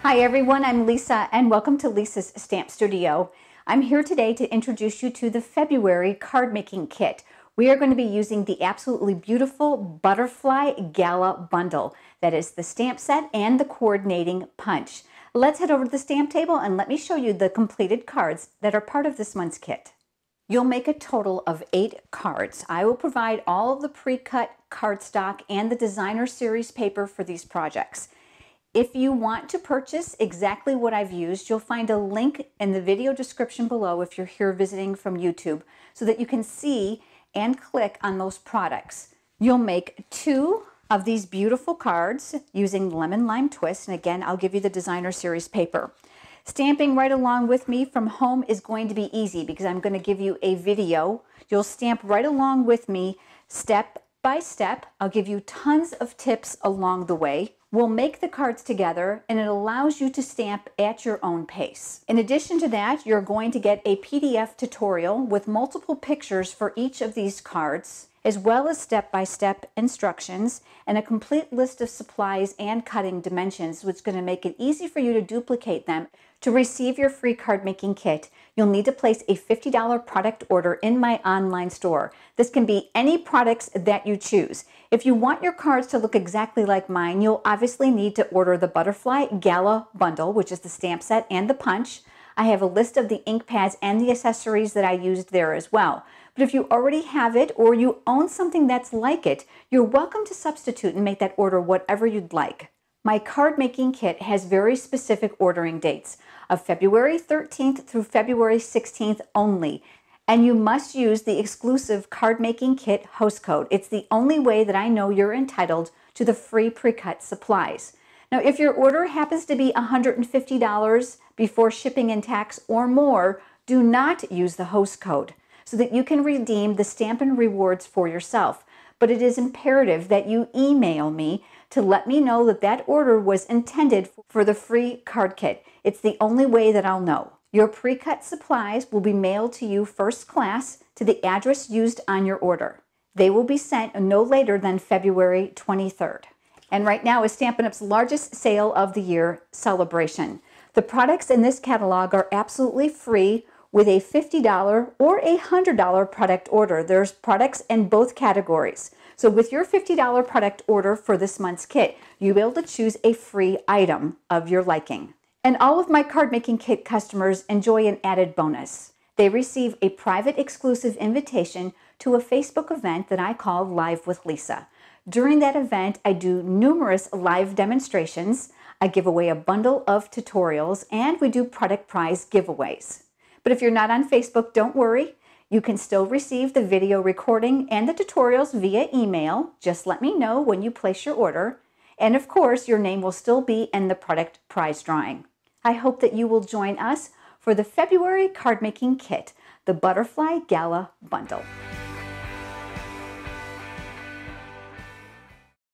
Hi everyone, I'm Lisa and welcome to Lisa's Stamp Studio. I'm here today to introduce you to the February card making kit. We are going to be using the absolutely beautiful Butterfly Gala Bundle. That is the stamp set and the coordinating punch. Let's head over to the stamp table and let me show you the completed cards that are part of this month's kit. You'll make a total of 8 cards. I will provide all of the pre-cut cardstock and the designer series paper for these projects. If you want to purchase exactly what I've used, you'll find a link in the video description below if you're here visiting from YouTube so that you can see and click on those products. You'll make 2 of these beautiful cards using lemon lime twist, and again, I'll give you the designer series paper. Stamping right along with me from home is going to be easy because I'm going to give you a video. You'll stamp right along with me step by step. I'll give you tons of tips along the way. We'll make the cards together and it allows you to stamp at your own pace. In addition to that, you're going to get a PDF tutorial with multiple pictures for each of these cards, as well as step-by-step instructions and a complete list of supplies and cutting dimensions, which is going to make it easy for you to duplicate them. To receive your free card making kit, you'll need to place a $50 product order in my online store. This can be any products that you choose. If you want your cards to look exactly like mine, you'll obviously need to order the Butterfly Gala Bundle, which is the stamp set and the punch. I have a list of the ink pads and the accessories that I used there as well. But if you already have it or you own something that's like it, you're welcome to substitute and make that order whatever you'd like. My card making kit has very specific ordering dates of February 13th through February 16th only. And you must use the exclusive card making kit host code. It's the only way that I know you're entitled to the free pre-cut supplies. Now, if your order happens to be $150 before shipping and tax or more, do not use the host code so that you can redeem the Stampin' Rewards for yourself. But it is imperative that you email me to let me know that that order was intended for the free card kit. It's the only way that I'll know. Your pre-cut supplies will be mailed to you first class to the address used on your order. They will be sent no later than February 23rd. And right now is Stampin' Up's largest sale of the year celebration. The products in this catalog are absolutely free with a $50 or a $100 product order. There's products in both categories. So with your $50 product order for this month's kit, you'll be able to choose a free item of your liking. And all of my card making kit customers enjoy an added bonus. They receive a private exclusive invitation to a Facebook event that I call Live with Lisa. During that event, I do numerous live demonstrations. I give away a bundle of tutorials and we do product prize giveaways. But if you're not on Facebook, don't worry. You can still receive the video recording and the tutorials via email. Just let me know when you place your order. And of course, your name will still be in the product prize drawing. I hope that you will join us for the February card making kit, the Butterfly Gala Bundle.